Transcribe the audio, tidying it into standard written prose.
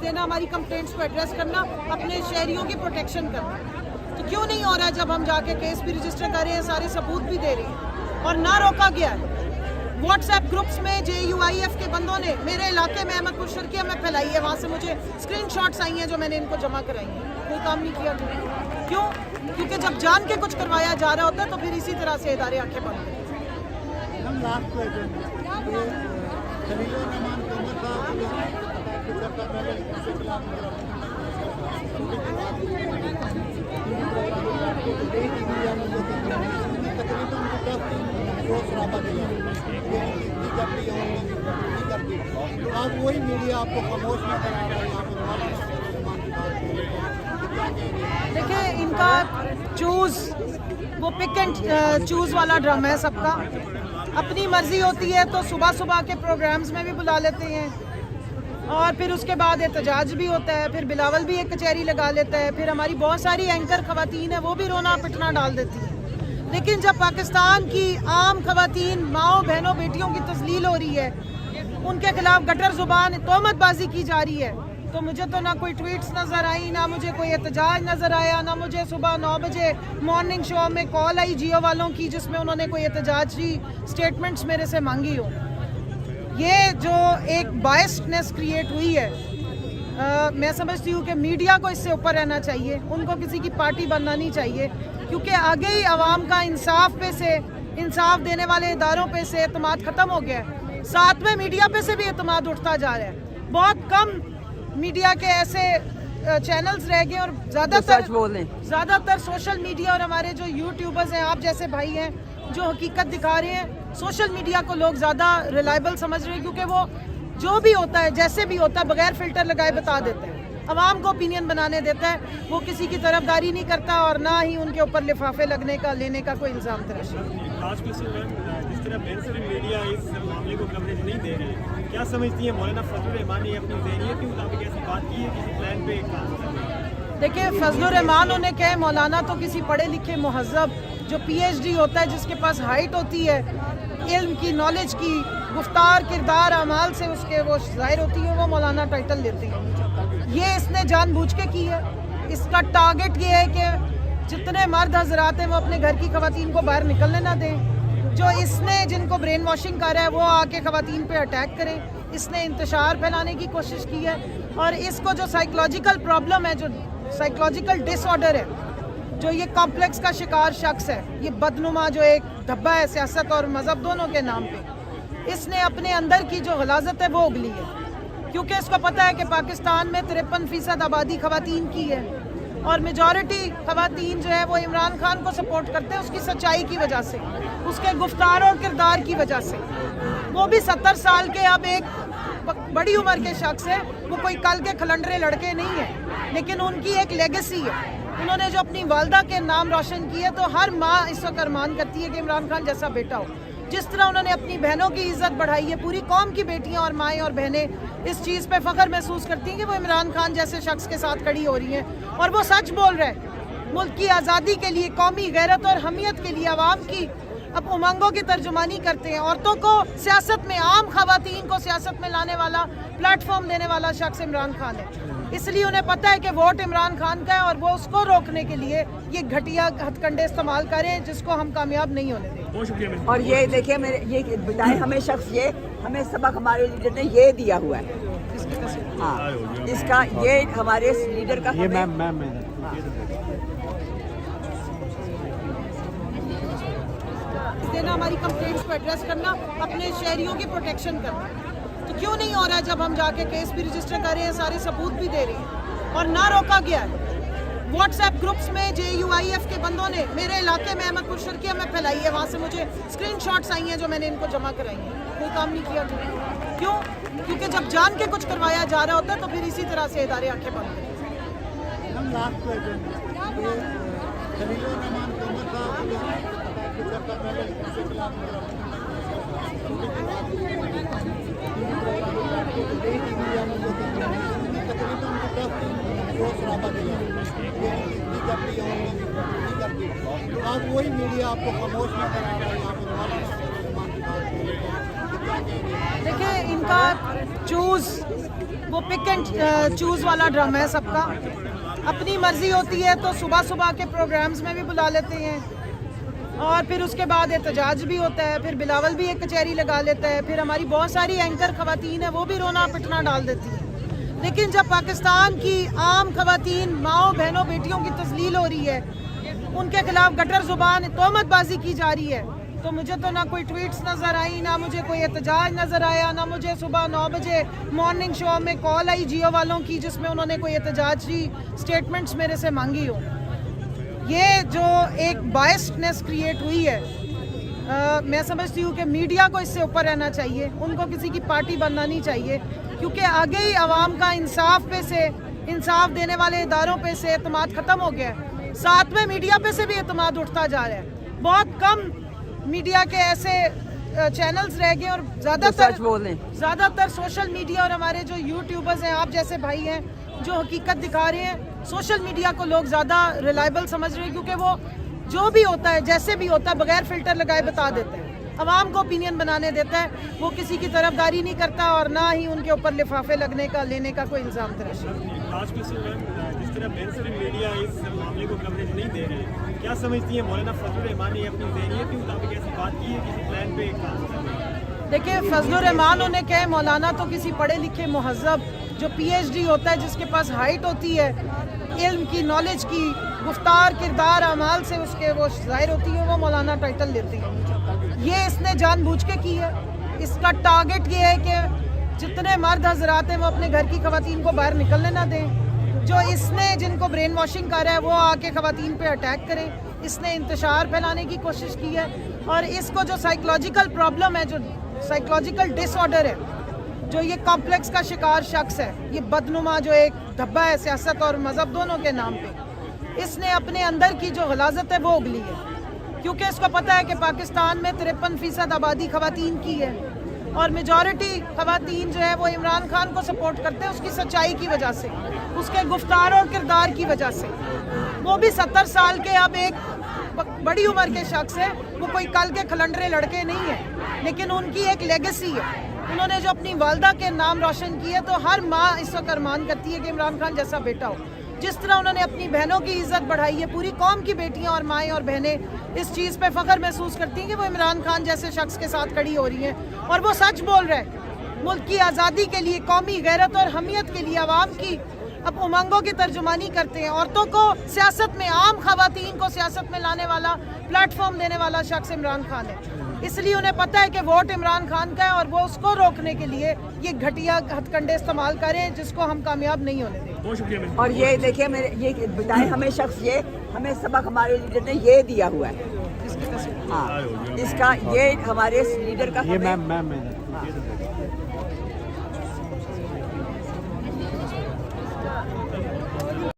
देना, हमारी कंप्लेंट्स को एड्रेस करना, अपने शहरियों की प्रोटेक्शन करना। तो क्यों नहीं हो रहा है जब हम जाके केस भी रजिस्टर कर रहे हैं, सारे सबूत भी दे रहे हैं और ना रोका गया है? व्हाट्सएप ग्रुप्स में JUIF के बंदों ने मेरे इलाके में अहमदपुर शर्किया में फैलाई है, वहाँ से मुझे स्क्रीनशॉट्स आई हैं जो मैंने इनको जमा कराई हैं। कोई काम नहीं किया गया। क्यों? क्योंकि जब जान के कुछ करवाया जा रहा होता है तो फिर इसी तरह से इदारे आंखें बंद करते हैं। आज वही मीडिया आपको खामोश न करा रहा है। देखिए, इनका वो पिक एंड चूज वाला ड्रामा है सबका। अपनी मर्जी होती है तो सुबह सुबह के प्रोग्राम्स में भी बुला लेते हैं और फिर उसके बाद एहतजाज भी होता है, फिर बिलावल भी एक कचहरी लगा लेता है, फिर हमारी बहुत सारी एंकर खवातीन है वो भी रोना पिटना डाल देती है। लेकिन जब पाकिस्तान की आम खवातीन, माओ बहनों, बेटियों की तस्लील हो रही है, उनके खिलाफ गटर जुबान तोहमतबाजी की जा रही है, तो मुझे तो ना कोई ट्वीट्स नज़र आई, ना मुझे कोई एहतजाज नज़र आया, ना मुझे सुबह 9 बजे मॉर्निंग शो में कॉल आई जियो वालों की जिसमें उन्होंने कोई एहतजाजी स्टेटमेंट्स मेरे से मांगी हो। ये जो एक बायस्डनेस क्रिएट हुई है, मैं समझती हूँ कि मीडिया को इससे ऊपर रहना चाहिए, उनको किसी की पार्टी बनना नहीं चाहिए, क्योंकि आगे ही आवाम का इंसाफ देने वाले इदारों पे से एतमाद ख़त्म हो गया है। साथ में मीडिया पे से भी एतमाद उठता जा रहा है। बहुत कम मीडिया के ऐसे चैनल्स रह गए और ज़्यादातर सोशल मीडिया और हमारे जो यूट्यूबर्स हैं, आप जैसे भाई हैं जो हकीकत दिखा रहे हैं, सोशल मीडिया को लोग ज़्यादा रिलायबल समझ रहे हैं, क्योंकि वो जो भी होता है जैसे भी होता है बगैर फिल्टर लगाए बता देते हैं, अवाम को ओपिनियन बनाने देता है। वो किसी की तरफदारी नहीं करता और ना ही उनके ऊपर लिफाफे लेने का कोई इल्ज़ाम तराशी। जिस तरह मेनस्ट्रीम मीडिया इस मामले को कवरेज नहीं दे रही है, क्या समझती है मौलाना फजलुर रहमान ने अपनी ज़हनियत के मुताबिक ऐसी बात की है, किसी प्लान पे काम कर रहे हैं? देखिए, फजलुर रहमान उन्हें कहे, मौलाना तो किसी पढ़े लिखे मुहज़्ज़ब जो PhD होता है, जिसके पास हाइट होती है, इल्म की, नॉलेज की, गुफ्तार, किरदार, अमाल से उसके वो ज़ाहिर होती है, वो मौलाना टाइटल लेते हैं। ये इसने जानबूझ के की है। इसका टारगेट ये है कि जितने मर्द हजरात हैं वो अपने घर की खवातीन को बाहर निकलने ना दें। जो इसने जिनको ब्रेन वॉशिंग कर रहा है वो आके खवातीन पे अटैक करें। इसने इंतशार फैलाने की कोशिश की है और इसको जो साइकोलॉजिकल प्रॉब्लम है, जो साइकोलॉजिकल डिसऑर्डर है, जो ये कॉम्प्लेक्स का शिकार शख्स है, ये बदनुमा जो एक धब्बा है सियासत और मज़हब दोनों के नाम पे, इसने अपने अंदर की जो गलाजत है वो उगली है। क्योंकि इसको पता है कि पाकिस्तान में 53% आबादी खवातीन की है और मेजॉरिटी खवातीन जो है वो इमरान खान को सपोर्ट करते हैं उसकी सच्चाई की वजह से, उसके गुफ्तार और किरदार की वजह से। वो भी 70 साल के अब एक बड़ी उम्र के शख्स है, वो कोई कल के खलंडरे लड़के नहीं है, लेकिन उनकी एक लेगेसी है। उन्होंने जो अपनी वालदा के नाम रोशन किया, तो हर माँ इस वक्त अरमान करती है कि इमरान खान जैसा बेटा हो। जिस तरह उन्होंने अपनी बहनों की इज्जत बढ़ाई है, पूरी कौम की बेटियां और माएँ और बहनें इस चीज़ पे फ़ख्र महसूस करती हैं कि वो इमरान खान जैसे शख्स के साथ खड़ी हो रही हैं और वो सच बोल रहे हैं। मुल्क की आज़ादी के लिए, कौमी गैरत और हमियत के लिए आवाम की अब उमंगों की तर्जुमानी करते हैं। औरतों को सियासत में, आम खवातीन को सियासत में लाने वाला, प्लेटफॉर्म देने वाला शख्स इमरान खान है। इसलिए उन्हें पता है कि वोट इमरान खान का है और वो उसको रोकने के लिए ये घटिया हथकंडे इस्तेमाल करें जिसको हम कामयाब नहीं होने देंगे। और ये देखिए, मेरे ये बताएं हमें शख्स, ये हमें सबक हमारे लीडर ने ये दिया हुआ है। हाँ, इसका ये हमारे लीडर का देना, हमारी कंप्लेंट्स को एड्रेस करना, अपने शहरियों की प्रोटेक्शन करना। तो क्यों नहीं हो रहा है जब हम जाके केस भी रजिस्टर कर रहे हैं, सारे सबूत भी दे रहे हैं और ना रोका गया है? व्हाट्सएप ग्रुप्स में JUIF के बंदों ने मेरे इलाके में अहमदपुर शर्किया में फैलाई है, वहाँ से मुझे स्क्रीनशॉट्स आई हैं जो मैंने इनको जमा कराई हैं। कोई काम नहीं किया गया। क्यों? क्योंकि जब जान के कुछ करवाया जा रहा होता है तो फिर इसी तरह से इदारे आंखें बंद करते आज वही मीडिया आपको खामोश न करा रहा है। देखिए, इनका वो वो पिक एंड चूज वाला ड्रामा है सबका। अपनी मर्जी होती है तो सुबह सुबह के प्रोग्राम्स में भी बुला लेते हैं और फिर उसके बाद एहतजाज भी होता है, फिर बिलावल भी एक कचहरी लगा लेता है, फिर हमारी बहुत सारी एंकर खवातीन है वो भी रोना पिटना डाल देती है। लेकिन जब पाकिस्तान की आम खवातीन माओ बहनों बेटियों की तस्लील हो रही है, उनके खिलाफ गटर जुबान तोहमतबाजी की जा रही है, तो मुझे तो ना कोई ट्वीट्स नज़र आई, ना मुझे कोई एहतजाज नज़र आया, ना मुझे सुबह 9 बजे मॉर्निंग शो में कॉल आई जियो वालों की जिसमें उन्होंने कोई एहतजाजी स्टेटमेंट्स मेरे से मांगी हो। ये जो एक बायस्डनेस क्रिएट हुई है, मैं समझती हूँ कि मीडिया को इससे ऊपर रहना चाहिए, उनको किसी की पार्टी बनना नहीं चाहिए, क्योंकि आगे ही आवाम का इंसाफ देने वाले इदारों पे से एतमाद ख़त्म हो गया है। साथ में मीडिया पे से भी एतमाद उठता जा रहा है। बहुत कम मीडिया के ऐसे चैनल्स रह गए और ज़्यादातर सोशल मीडिया और हमारे जो यूट्यूबर्स हैं, आप जैसे भाई हैं जो हकीकत दिखा रहे हैं, सोशल मीडिया को लोग ज़्यादा रिलायबल समझ रहे हैं, क्योंकि वो जो भी होता है जैसे भी होता है बगैर फिल्टर लगाए बता देते हैं, आवाम को ओपिनियन बनाने देता है, वो किसी की तरफदारी नहीं करता और ना ही उनके ऊपर लिफाफे लेने का कोई इल्ज़ाम तराशी। आज की जिस तरह मेनस्ट्रीम मीडिया इस मामले को कवरेज नहीं दे रही, क्या समझती है मौलाना फजलुर रहमान ने अपनी ज़हनियत के मुताबिक ऐसी बात की है, किसी प्लान पे काम कर रहे हैं? देखिए, फजलुर रहमान उन्हें कहे, मौलाना तो किसी पढ़े लिखे महज़ब जो PhD होता है, जिसके पास हाइट होती है, इल्म की, नॉलेज की, गुफ्तार किरदार अमाल से उसके वो ज़ाहिर होती है, वो मौलाना टाइटल लेते हैं। ये इसने जानबूझ के की है। इसका टारगेट ये है कि जितने मर्द हजरात हैं वो अपने घर की खवातीन को बाहर निकलने ना दें। जो इसने जिनको ब्रेन वॉशिंग कर रहा है वो आके खवातीन पे अटैक करें। इसने इंतशार फैलाने की कोशिश की है और इसको जो साइकोलॉजिकल प्रॉब्लम है, जो साइकोलॉजिकल डिसऑर्डर है, जो ये कॉम्प्लेक्स का शिकार शख्स है, ये बदनुमा जो एक धब्बा है सियासत और मज़हब दोनों के नाम पे, इसने अपने अंदर की जो गलाजत है वो उगली है। क्योंकि इसको पता है कि पाकिस्तान में 53% आबादी खवातीन की है और मेजॉरिटी खवातीन जो है वो इमरान खान को सपोर्ट करते हैं उसकी सच्चाई की वजह से, उसके गुफ्तार और किरदार की वजह से। वो भी 70 साल के अब एक बड़ी उम्र के शख्स है, वो कोई कल के खलंडरे लड़के नहीं है, लेकिन उनकी एक लेगेसी है। उन्होंने जो अपनी वालदा के नाम रोशन किया, तो हर माँ इस वक्त अरमान करती है कि इमरान खान जैसा बेटा हो। जिस तरह उन्होंने अपनी बहनों की इज्जत बढ़ाई है, पूरी कौम की बेटियां और माएँ और बहनें इस चीज़ पे फ़ख्र महसूस करती हैं कि वो इमरान खान जैसे शख्स के साथ खड़ी हो रही हैं और वो सच बोल रहे हैं। मुल्क की आज़ादी के लिए, कौमी गैरत और हमियत के लिए आवाम की अब उमंगों की तर्जुमानी करते हैं। औरतों को सियासत में, आम खवातीन को सियासत में लाने वाला, प्लेटफॉर्म देने वाला शख्स इमरान खान है। इसलिए उन्हें पता है कि वोट इमरान खान का है और वो उसको रोकने के लिए ये घटिया हथकंडे इस्तेमाल करें जिसको हम कामयाब नहीं होने देंगे। बहुत शुक्रिया। और ये देखिए, ये बताएं हमें शख्स, ये हमें सबक हमारे लीडर ने ये दिया हुआ है। हाँ, इसका ये हमारे लीडर का, ये मैम